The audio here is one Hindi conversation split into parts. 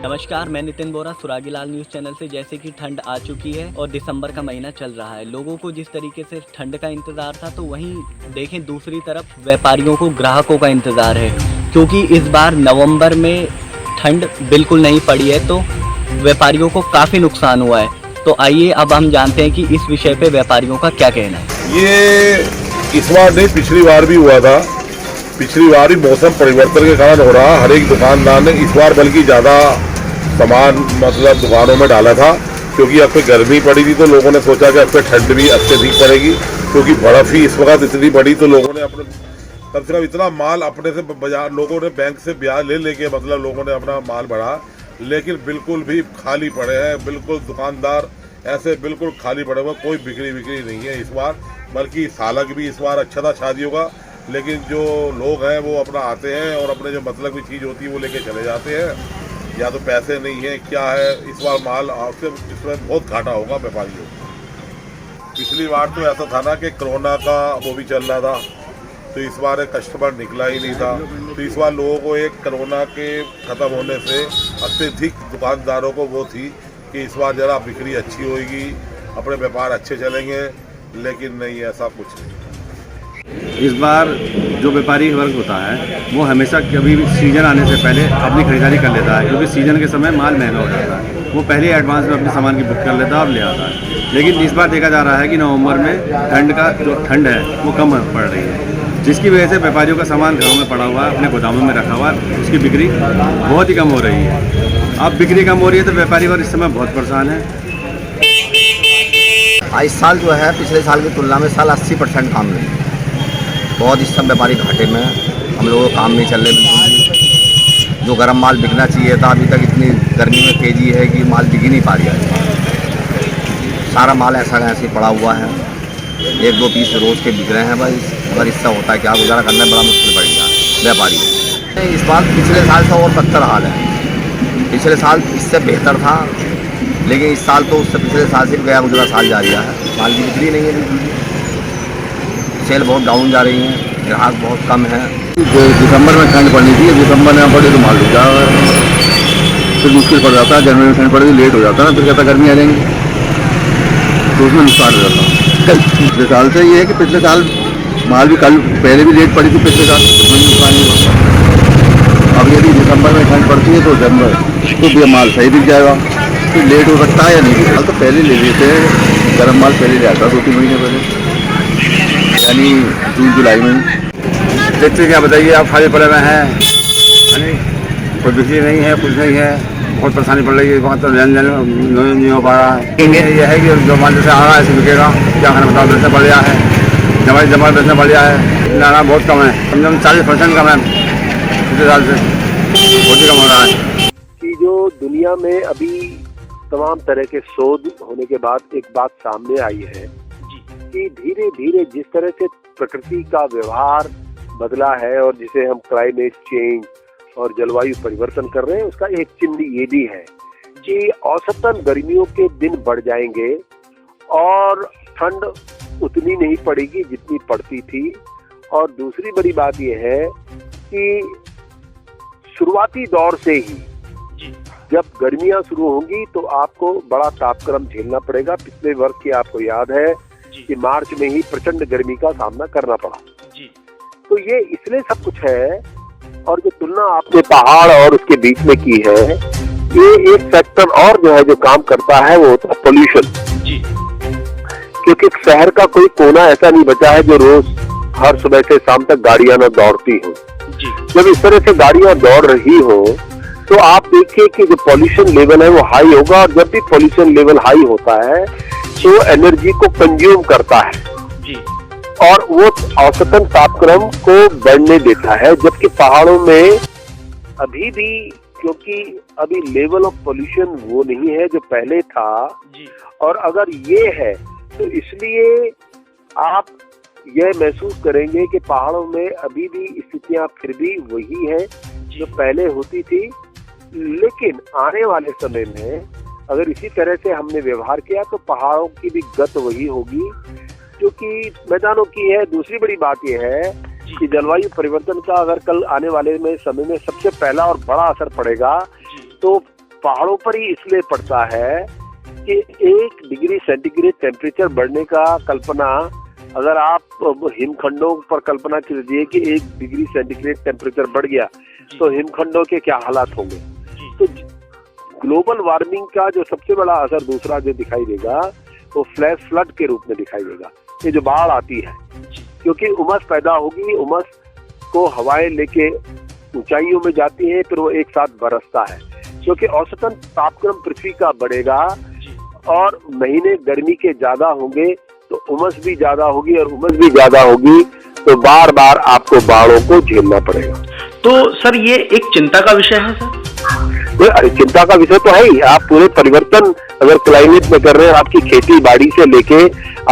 नमस्कार, मैं नितिन बोरा सुरागी लाल न्यूज़ चैनल से। जैसे कि ठंड आ चुकी है और दिसंबर का महीना चल रहा है, लोगों को जिस तरीके से ठंड का इंतज़ार था, तो वहीं देखें दूसरी तरफ व्यापारियों को, ग्राहकों का इंतज़ार है, क्योंकि इस बार नवंबर में ठंड बिल्कुल नहीं पड़ी है, तो व्यापारियों को काफ़ी नुकसान हुआ है। तो आइए अब हम जानते हैं कि इस विषय पे व्यापारियों का क्या कहना है। ये इस बार नहीं, पिछली बार भी हुआ था। पिछली बार भी मौसम परिवर्तन के कारण हो रहा। हर एक दुकानदार ने इस बार बल्कि ज़्यादा सामान मतलब दुकानों में डाला था, क्योंकि अब पे गर्मी पड़ी थी तो लोगों ने सोचा कि अब पे ठंड भी अत्यधिक पड़ेगी, क्योंकि बर्फ़ ही इस वक्त इतनी बड़ी, तो लोगों ने अपने कम से कम इतना माल अपने से बाजार, लोगों ने बैंक से ब्याज ले लेके मतलब लोगों ने अपना माल बढ़ा, लेकिन बिल्कुल भी खाली पड़े हैं। बिल्कुल दुकानदार ऐसे बिल्कुल खाली पड़े हुए, कोई बिक्री नहीं है इस बार। बल्कि सालक भी इस बार अच्छा था शादियों का, लेकिन जो लोग हैं वो अपना आते हैं और अपने जो मतलब की चीज़ होती है वो लेके चले जाते हैं, या तो पैसे नहीं है क्या है। इस बार माल आपसे इसमें बहुत घाटा होगा व्यापारियों को। पिछली बार तो ऐसा था ना कि कोरोना का वो भी चल रहा था, तो इस बार एक कस्टमर निकला ही नहीं था। तो इस बार लोगों को एक कोरोना के ख़त्म होने से अत्यधिक दुकानदारों को वो थी कि इस बार ज़रा बिक्री अच्छी होगी, अपने व्यापार अच्छे चलेंगे, लेकिन नहीं, ऐसा कुछ नहीं। इस बार जो व्यापारी वर्ग होता है वो हमेशा कभी भी सीज़न आने से पहले अपनी खरीदारी कर लेता है, क्योंकि सीज़न के समय माल महंगा हो जाता है। वो पहले एडवांस में अपने सामान की बुक कर लेता है और ले आता है। लेकिन इस बार देखा जा रहा है कि नवंबर में ठंड है वो कम पड़ रही है, जिसकी वजह से व्यापारियों का सामान घरों में पड़ा हुआ है, अपने गोदामों में रखा हुआ है, उसकी बिक्री बहुत ही कम हो रही है। अब बिक्री कम हो रही है तो व्यापारी वर्ग इस समय बहुत परेशान है। इस साल जो है पिछले साल की तुलना में साल 80% काम नहीं, बहुत इस सब व्यापारी घाटे में। हम लोगों को काम नहीं चल रहे बिल्कुल भी। जो गर्म माल बिकना चाहिए था, अभी तक इतनी गर्मी में तेज़ी है कि माल बिक ही नहीं पा रहा है। सारा माल ऐसा ही पड़ा हुआ है, 1-2 पीस रोज़ के बिक रहे हैं बस। अगर इससे होता है क्या, गुजारा करना बड़ा मुश्किल पड़ गया व्यापारी। इस बार पिछले साल से और बदतर हाल है। पिछले साल इससे बेहतर था, लेकिन इस साल तो उससे पिछले साल से गया गुजरा साल जा रहा है। माल की बिक्री नहीं है बिल्कुल, सेल बहुत डाउन जा रही है, ग्राहक बहुत कम है। दिसंबर में ठंड पड़नी थी, दिसंबर में पड़े तो माल रुक जाएगा, फिर मुश्किल पड़ जाता है। जनवरी में ठंड पड़ेगी लेट हो जाता है ना, फिर कहता गर्मी आ जाएंगी तो उसमें नुकसान हो जाता है। पिछले साल से ये है कि पिछले साल माल भी कल पहले भी लेट पड़ी थी पिछले साल, उसमें नुकसान नहीं हुआ। अब यदि दिसंबर में ठंड पड़ती है तो जनवरी तो भी माल सही बिक जाएगा, फिर लेट हो सकता है या नहीं। माल तो पहले ले लेते हैं, गर्म माल पहले ले आता है 2-3 महीने पहले, यानी जून जुलाई में। देखते क्या बताइए, आप खाली पड़े हुए हैं, कोई बिक्री नहीं है, कुछ नहीं है, बहुत परेशानी पड़ रही है। वहाँ तो लेन देन नहीं हो पा रहा है। यह है कि जो माल जैसे आ रहा है ऐसे बिकेगा, क्या खाना बताओ, बेचना बढ़ गया है, जमा बेचना बढ़ गया है, लाना बहुत कम है, कम से कम 40% कम है पिछले साल से, बहुत ही कम हो रहा है। कि जो दुनिया में अभी तमाम तरह के शोध होने के बाद एक बात सामने आई है कि धीरे धीरे जिस तरह से प्रकृति का व्यवहार बदला है और जिसे हम क्लाइमेट चेंज और जलवायु परिवर्तन कर रहे हैं, उसका एक चिन्ह ये भी है कि औसतन गर्मियों के दिन बढ़ जाएंगे और ठंड उतनी नहीं पड़ेगी जितनी पड़ती थी। और दूसरी बड़ी बात यह है कि शुरुआती दौर से ही जब गर्मियां शुरू होंगी तो आपको बड़ा तापक्रम झेलना पड़ेगा। पिछले वर्ष की आपको याद है कि मार्च में ही प्रचंड गर्मी का सामना करना पड़ा। तो ये इसलिए सब कुछ है। और जो तुलना आपने पहाड़ और उसके बीच में की है, ये एक फैक्टर और जो है जो काम करता है वो होता है पोल्यूशन। क्योंकि शहर का कोई कोना ऐसा नहीं बचा है जो रोज हर सुबह से शाम तक गाड़ियां न दौड़ती हो। जब इस तरह से गाड़ियां दौड़ रही हो तो आप देखिए कि जो पॉल्यूशन लेवल है वो हाई होगा, और जब भी पॉल्यूशन लेवल हाई होता है तो एनर्जी को कंज्यूम करता है और वो औसतन तापक्रम को बढ़ने देता है। जबकि पहाड़ों में अभी भी, क्योंकि अभी लेवल ऑफ पोल्यूशन वो नहीं है जो पहले था, और अगर ये है तो इसलिए आप यह महसूस करेंगे कि पहाड़ों में अभी भी स्थितियां फिर भी वही है जो पहले होती थी। लेकिन आने वाले समय में अगर इसी तरह से हमने व्यवहार किया तो पहाड़ों की भी गत वही होगी जो कि मैदानों की है। दूसरी बड़ी बात यह है कि जलवायु परिवर्तन का अगर कल आने वाले में समय में सबसे पहला और बड़ा असर पड़ेगा तो पहाड़ों पर ही इसलिए पड़ता है कि 1 डिग्री सेंटीग्रेड टेम्परेचर बढ़ने का कल्पना, अगर आप हिमखंडों पर कल्पना कीजिए कि 1 डिग्री सेंटीग्रेड टेम्परेचर बढ़ गया तो हिमखंडों के क्या हालात होंगे। तो ग्लोबल वार्मिंग का जो सबसे बड़ा असर दूसरा जो दिखाई देगा वो फ्लैश फ्लड के रूप में दिखाई देगा। ये जो बाढ़ आती है, क्योंकि उमस पैदा होगी, उमस को हवाएं लेके ऊंचाइयों में जाती है, फिर वो एक साथ बरसता है, क्योंकि औसतन तापक्रम पृथ्वी का बढ़ेगा और महीने गर्मी के ज्यादा होंगे तो उमस भी ज्यादा होगी, और उमस भी ज्यादा होगी तो बार बार आपको बाढ़ों को झेलना पड़ेगा। तो सर ये एक चिंता का विषय है सर? अरे चिंता का विषय तो है ही। आप पूरे परिवर्तन अगर क्लाइमेट में कर रहे हैं, आपकी खेती बाड़ी से लेके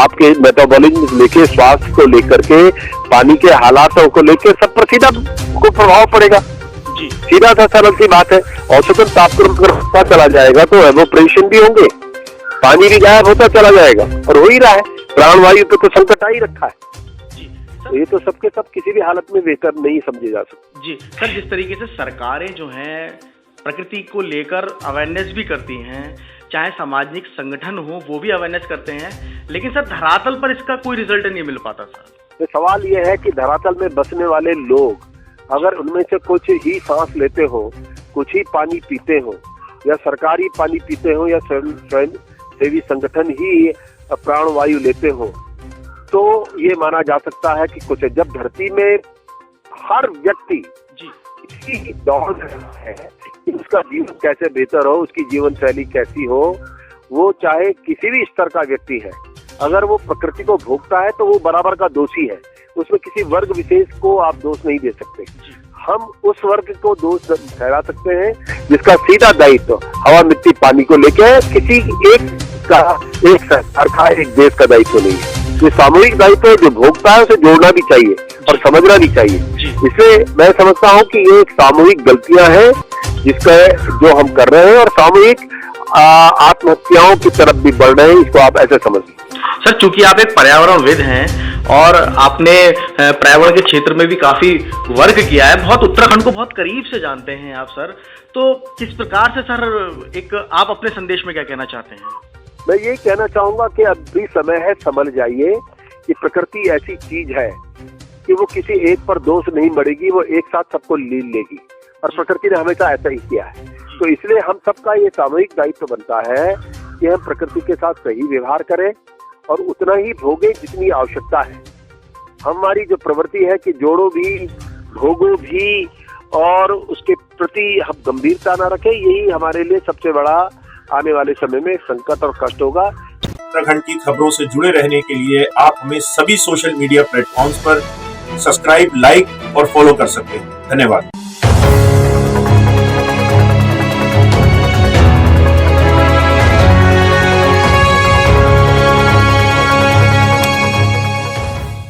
आपके मेटाबॉलिज्म से लेके स्वास्थ्य को लेकर के पानी के हालातों को लेकर सब पर सीधा को प्रभाव पड़ेगा। सीधा सा सरल सी बात है। औसतन तापक्रम अगर बढ़ता चला जाएगा तो एवोपरेशन भी होंगे, पानी भी गायब होता चला जाएगा, और हो ही रहा है। प्राणवायु पे तो संकट आ ही रखा है। ये तो सबके सब किसी भी हालत में बेहतर नहीं समझे जा सकते। जी सर, जिस तरीके से सरकारें जो हैं प्रकृति को लेकर अवेयरनेस भी करती हैं, चाहे सामाजिक संगठन हो वो भी अवेयरनेस करते हैं, लेकिन सर धरातल पर इसका कोई रिजल्ट नहीं मिल पाता सर। तो सवाल ये है कि धरातल में बसने वाले लोग अगर उनमें से कुछ ही सांस लेते हो, कुछ ही पानी पीते हो, या सरकारी पानी पीते हो, या स्वयं सेवी संगठन ही प्राणवायु लेते हो, तो ये माना जा सकता है कि कुछ है। जब धरती में हर व्यक्ति इसी दौड़ में है कि उसका जीवन कैसे बेहतर हो, उसकी जीवन शैली कैसी हो, वो चाहे किसी भी स्तर का व्यक्ति है, अगर वो प्रकृति को भोगता है तो वो बराबर का दोषी है। उसमें किसी वर्ग विशेष को आप दोष नहीं दे सकते। हम उस वर्ग को दोष ठहरा सकते हैं जिसका सीधा दायित्व हवा मिट्टी पानी को लेकर किसी एक का, एक सरकार का, एक देश का दायित्व नहीं है। ये सामूहिक दायित्व है, जो भोगता है उसे जोड़ना भी चाहिए और समझना भी चाहिए। इसलिए मैं समझता हूँ कि ये एक सामूहिक गलतियां हैं जिसका जो हम कर रहे हैं, और सामूहिक आत्महत्याओं की तरफ भी बढ़ रहे हैं। इसको आप ऐसे समझिए। सर, चूंकि आप एक पर्यावरणविद हैं और आपने पर्यावरण के क्षेत्र में भी काफी वर्क किया है, बहुत उत्तराखंड को बहुत करीब से जानते हैं आप सर, तो किस प्रकार से सर एक आप अपने संदेश में क्या कहना चाहते हैं? मैं यही कहना चाहूंगा कि अब भी समय है, समझ जाइए कि प्रकृति ऐसी चीज है कि वो किसी एक पर दोष नहीं मरेगी, वो एक साथ सबको लील लेगी, और प्रकृति ने हमेशा ऐसा ही किया है। तो इसलिए हम सबका ये सामूहिक दायित्व बनता है कि हम प्रकृति के साथ सही व्यवहार करें और उतना ही भोगे जितनी आवश्यकता है। हमारी जो प्रवृत्ति है कि जोड़ो भी, भोगो भी, और उसके प्रति हम गंभीरता न रखें, यही हमारे लिए सबसे बड़ा आने वाले समय में संकट और कष्ट होगा। उत्तराखंड की खबरों से जुड़े रहने के लिए आप हमें सभी सोशल मीडिया प्लेटफॉर्म्स पर सब्सक्राइब, लाइक और फॉलो कर सकते हैं। धन्यवाद।